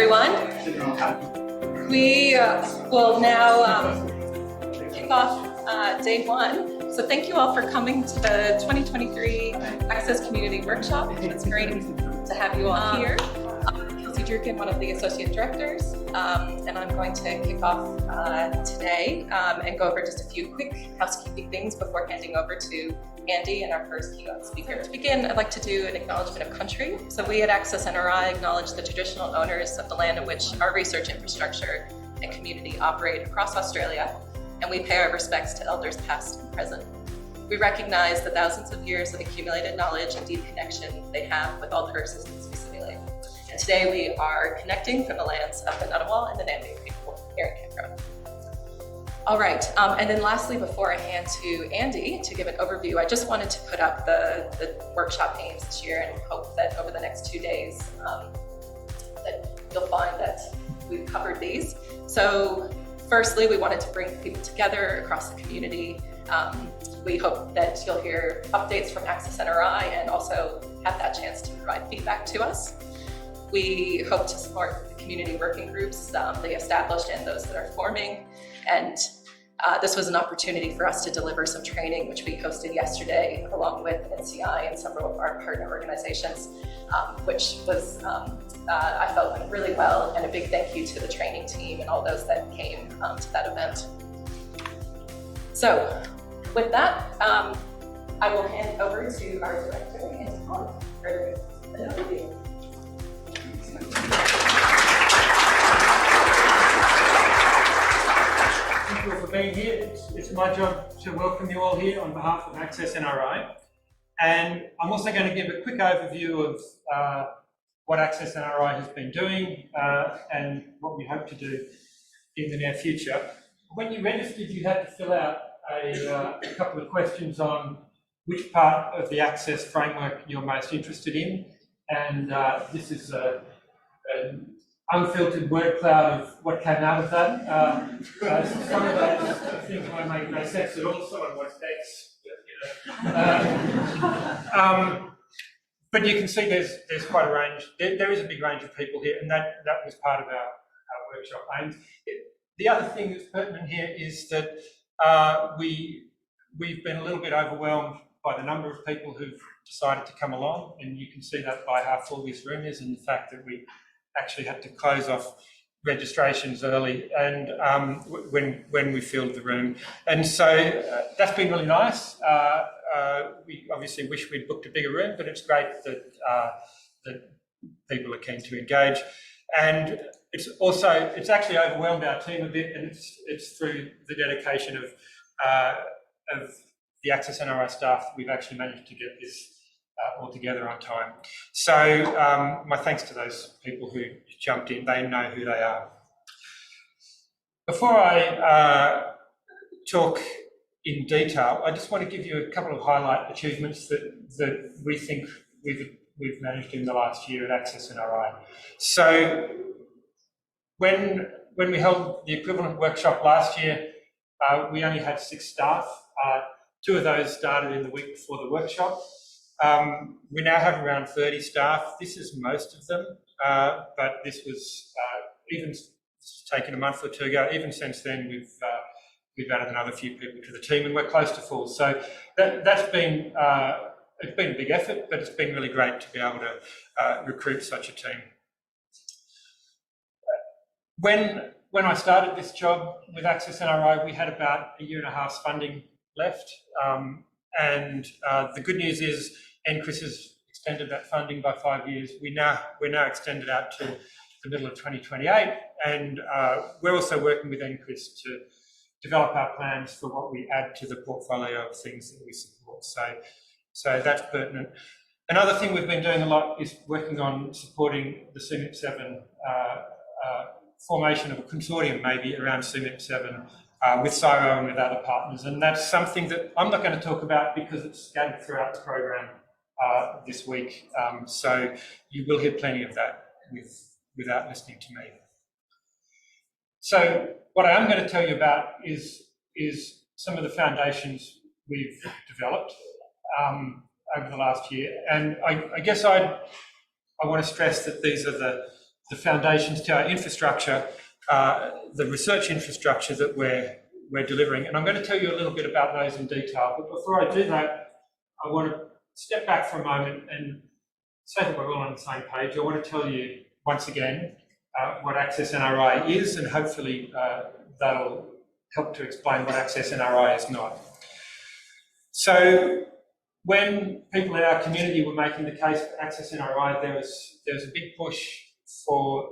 everyone. We will now kick off day one. So thank you all for coming to the 2023 Access Community Workshop. It's great to have you all here. I'm Kelsey Druken, one of the Associate Directors, and I'm going to kick off today and go over just a few quick housekeeping things before handing over to Andy and our first keynote speaker. To begin, I'd like to do an acknowledgement of country. So we at ACCESS-NRI acknowledge the traditional owners of the land in which our research infrastructure and community operate across Australia, and we pay our respects to elders past and present. We recognize the thousands of years of accumulated knowledge and deep connection they have with all the Earth systems we simulate. And today we are connecting from the lands of the Ngunnawal and the Ngambia people here in Canberra. All right, and then lastly, before I hand to Andy to give an overview, I just wanted to put up the workshop aims this year and hope that over the next 2 days that you'll find that we've covered these. So firstly, we wanted to bring people together across the community. We hope that you'll hear updates from ACCESS-NRI and also have that chance to provide feedback to us. We hope to support the community working groups, the established and those that are forming. And this was an opportunity for us to deliver some training, which we hosted yesterday, along with NCI and several of our partner organizations, which was, I felt went really well. And a big thank you to the training team and all those that came to that event. So with that, I will hand over to our director, Andy Hogg, for an overview. Thank you all for being here. It's my job to welcome you all here on behalf of ACCESS-NRI. And I'm also going to give a quick overview of what ACCESS-NRI has been doing and what we hope to do in the near future. When you registered, you had to fill out a couple of questions on which part of the Access framework you're most interested in. And this is an unfiltered word cloud of what came out of that. Some of those things might make no sense at all. Someone wants X, but you can see there's quite a range. There is a big range of people here, and that was part of our workshop aims. The other thing that's pertinent here is that we've been a little bit overwhelmed by the number of people who've decided to come along, and you can see that by how full this room is and the fact that we actually had to close off registrations early and when we filled the room. And so that's been really nice. We obviously wish we'd booked a bigger room, but it's great that people are keen to engage. And it's actually overwhelmed our team a bit, and it's through the dedication of the ACCESS-NRI staff that we've actually managed to get this all together on time. So my thanks to those people who jumped in. They know who they are. Before I talk in detail, I just want to give you a couple of highlight achievements that we think we've managed in the last year at ACCESS-NRI. So when we held the equivalent workshop last year, we only had 6 staff. 2 of those started in the week before the workshop. We now have around 30 staff. This is most of them, but this was taken a month or 2 ago. Even since then, we've added another few people to the team, and we're close to full. So that's been it's been a big effort, but it's been really great to be able to recruit such a team. When I started this job with ACCESS-NRI, we had about 1.5 years funding left, and the good news is NCRIS has extended that funding by 5 years. We're now extended out to the middle of 2028, and we're also working with NCRIS to develop our plans for what we add to the portfolio of things that we support. So that's pertinent. Another thing we've been doing a lot is working on supporting the CMIP7 formation of a consortium, maybe around CMIP7 with CSIRO and with other partners, and that's something that I'm not going to talk about because it's scattered throughout the program this week. So you will hear plenty of that without listening to me. So what I am going to tell you about is some of the foundations we've developed over the last year, and I guess I want to stress that these are the the foundations to our infrastructure, the research infrastructure that we're delivering. And I'm going to tell you a little bit about those in detail. But before I do that, I want to step back for a moment and say that we're all on the same page. I want to tell you once again what ACCESS-NRI is, and hopefully that'll help to explain what ACCESS-NRI is not. So when people in our community were making the case for ACCESS-NRI, there was a big push for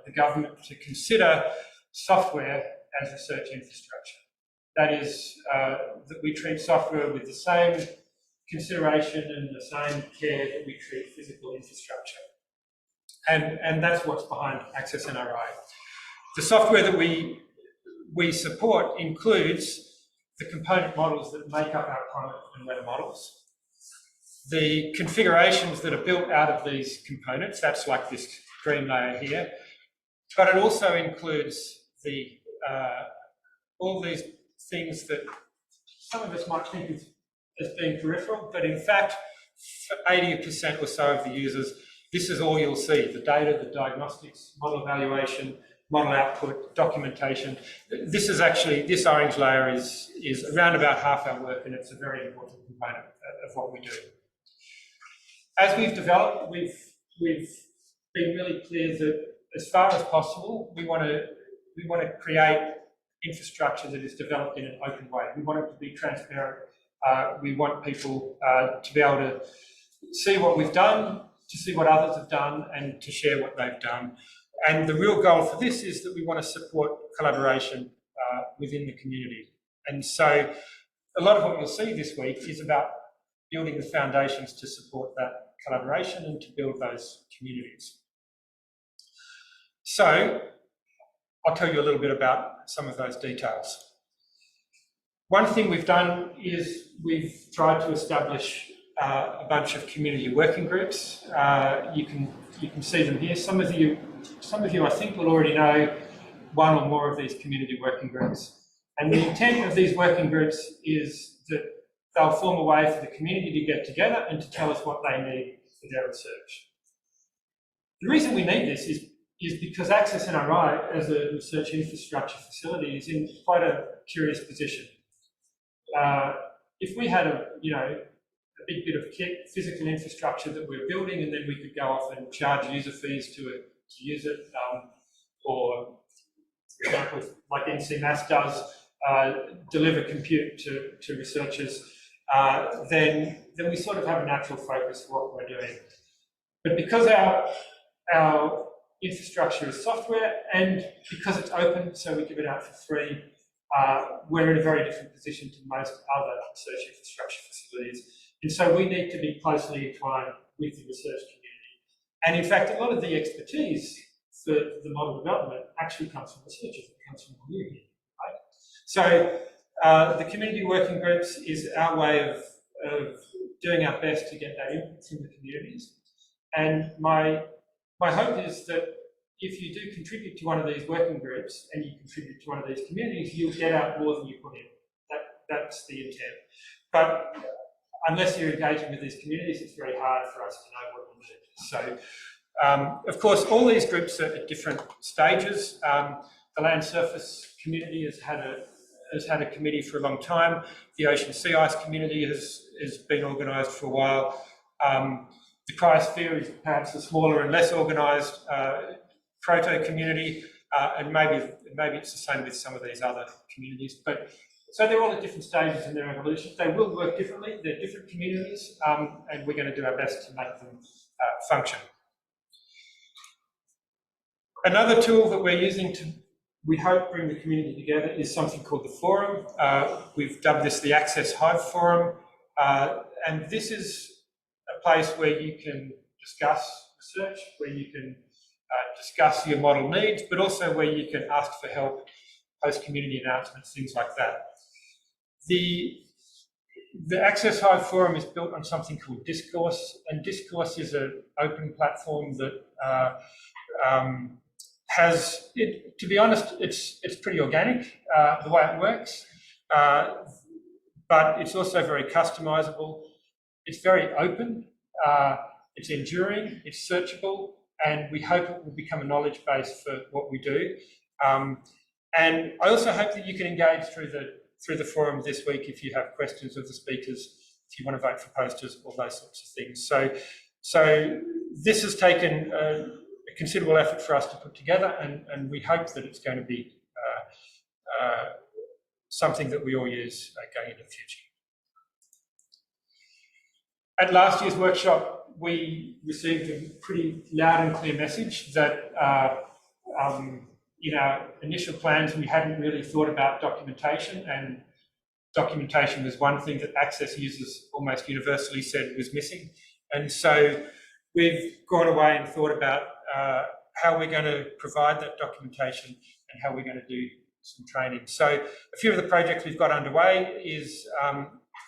the government to consider software as research infrastructure. That is, that we treat software with the same consideration and the same care that we treat physical infrastructure. And that's what's behind ACCESS-NRI. The software that we support includes the component models that make up our climate and weather models, the configurations that are built out of these components, that's like this green layer here, but it also includes the all these things that some of us might think of as being peripheral, but in fact, for 80% or so of the users, this is all you'll see: the data, the diagnostics, model evaluation, model output, documentation. This is actually, this orange layer is around about half our work, and it's a very important component of what we do. As we've developed, we've been really clear that as far as possible, we want to create infrastructure that is developed in an open way. We want it to be transparent. We want people to be able to see what we've done, to see what others have done, and to share what they've done. And the real goal for this is that we want to support collaboration within the community. And so a lot of what you'll see this week is about building the foundations to support that collaboration and to build those communities. So I'll tell you a little bit about some of those details. One thing we've done is we've tried to establish a bunch of community working groups. You can see them here. Some of you I think will already know one or more of these community working groups. And the intent of these working groups is that they'll form a way for the community to get together and to tell us what they need for their research. The reason we need this is because ACCESS-NRI as a research infrastructure facility is in quite a curious position. If we had a big bit of kit, physical infrastructure that we're building, and then we could go off and charge user fees to use it, or for example, like NCMAS does, deliver compute to researchers, then we sort of have a natural focus for what we're doing. But because our infrastructure is software, and because it's open, so we give it out for free, we're in a very different position to most other research infrastructure facilities. And so we need to be closely entwined with the research community. And in fact, a lot of the expertise for the model development actually comes from researchers, it comes from you here, right? So the community working groups is our way of doing our best to get that input from the communities. And my hope is that if you do contribute to one of these working groups and you contribute to one of these communities, you'll get out more than you put in. That's the intent. But unless you're engaging with these communities, it's very hard for us to know what we need. So, of course, all these groups are at different stages. The land surface community has had a committee for a long time. The ocean sea ice community has been organised for a while. The cryosphere is perhaps a smaller and less organised proto community, and maybe it's the same with some of these other communities. But so they're all at different stages in their evolution. They will work differently. They're different communities, and we're going to do our best to make them function. Another tool that we're using to, we hope, bring the community together is something called the forum. We've dubbed this the Access Hive Forum, and this is a place where you can discuss research, where you can discuss your model needs, but also where you can ask for help, post community announcements, things like that. The Access Hive Forum is built on something called Discourse, and Discourse is an open platform that has, to be honest, it's pretty organic, the way it works, but it's also very customizable. It's very open, it's enduring, it's searchable, and we hope it will become a knowledge base for what we do. And I also hope that you can engage through the forum this week if you have questions of the speakers, if you want to vote for posters, all those sorts of things. So this has taken a considerable effort for us to put together, and we hope that it's going to be something that we all use going into the future. At last year's workshop, we received a pretty loud and clear message that in our initial plans, we hadn't really thought about documentation, and documentation was one thing that Access users almost universally said was missing. And so we've gone away and thought about how we're going to provide that documentation and how we're going to do some training. So a few of the projects we've got underway is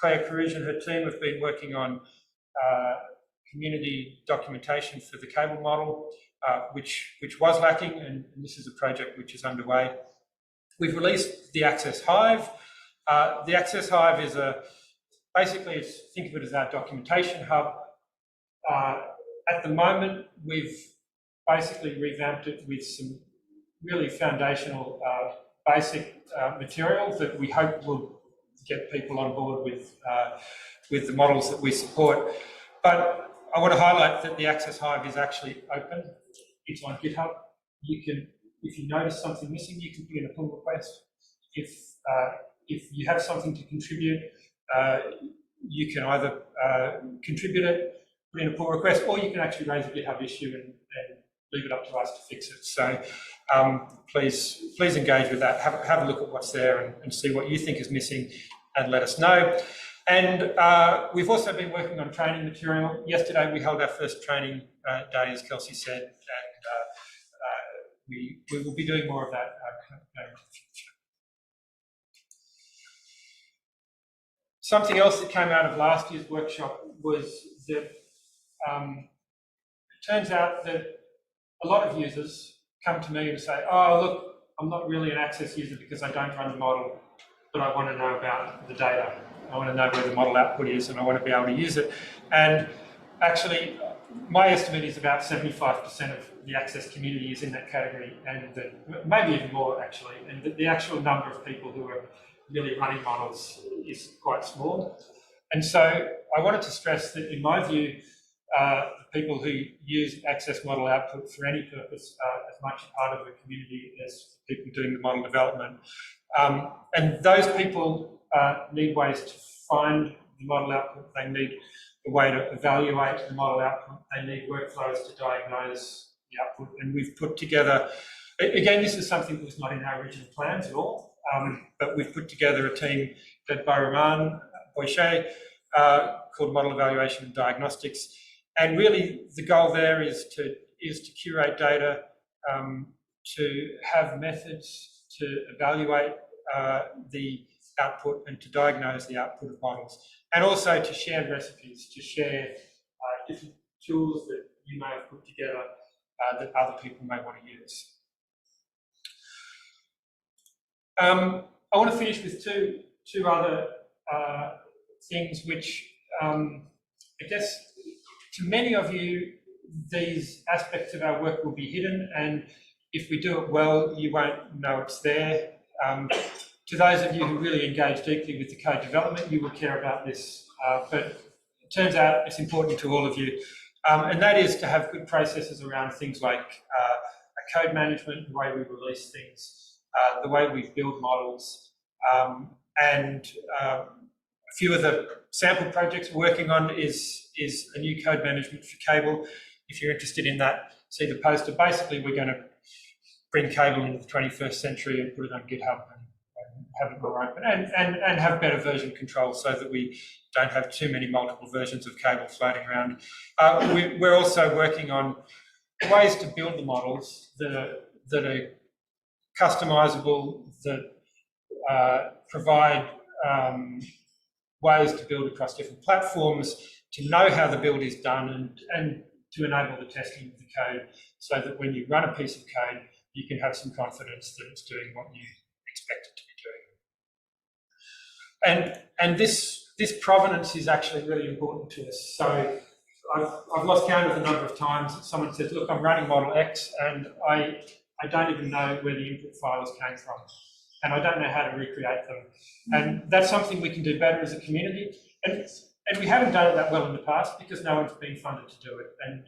Claire Carouge and her team have been working on community documentation for the cable model, which was lacking, and this is a project which is underway. We've released the Access Hive. The Access Hive is basically, think of it as our documentation hub. At the moment, we've basically revamped it with some really foundational basic material that we hope will get people on board with the models that we support. But I want to highlight that the Access Hive is actually open. It's on GitHub. You can, if you notice something missing, you can put in a pull request. If you have something to contribute, you can either contribute it, put in a pull request, or you can actually raise a GitHub issue and leave it up to us to fix it. So please engage with that. Have a look at what's there and see what you think is missing, and let us know. And we've also been working on training material. Yesterday we held our first training day, as Kelsey said, and we will be doing more of that going into the future. Something else that came out of last year's workshop was that it turns out that a lot of users come to me and say, oh, look, I'm not really an Access user because I don't run the model, but I want to know about the data. I want to know where the model output is, and I want to be able to use it. And actually, my estimate is about 75% of the Access community is in that category, and maybe even more actually. And the actual number of people who are really running models is quite small. And so I wanted to stress that, in my view, the people who use Access model output for any purpose are as much a part of the community as people doing the model development. And those people need ways to find the model output. They need a way to evaluate the model output. They need workflows to diagnose the output. And we've put together, again, this is something that was not in our original plans at all, but we've put together a team led by Roman Boichet called Model Evaluation and Diagnostics. And really the goal there is to curate data, to have methods to evaluate the output and to diagnose the output of models, and also to share recipes, to share different tools that you may have put together that other people may want to use. I want to finish with two other things which I guess to many of you these aspects of our work will be hidden, and if we do it well you won't know it's there. To those of you who really engage deeply with the code development, you will care about this, but it turns out it's important to all of you, and that is to have good processes around things like code management, the way we release things, the way we build models, and a few of the sample projects we're working on is a new code management for cable. If you're interested in that, see the poster. Basically, we're going to bring cable into the 21st century and put it on GitHub and have it more open, and have better version control so that we don't have too many multiple versions of cable floating around. We're also working on ways to build the models that are customizable, that provide ways to build across different platforms, to know how the build is done, and to enable the testing of the code so that when you run a piece of code, you can have some confidence that it's doing what you expect it to be doing. And this provenance is actually really important to us. So I've lost count of the number of times that someone says, look, I'm running model X and I don't even know where the input files came from and I don't know how to recreate them. And that's something we can do better as a community. And we haven't done it that well in the past because no one's been funded to do it. And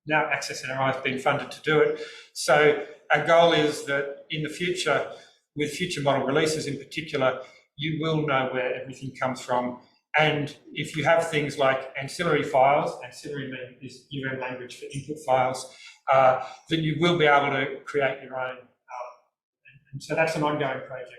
now ACCESS-NRI has been funded to do it. So our goal is that in the future, with future model releases in particular, you will know where everything comes from. And if you have things like ancillary files, ancillary is language for input files, then you will be able to create your own. And so that's an ongoing project.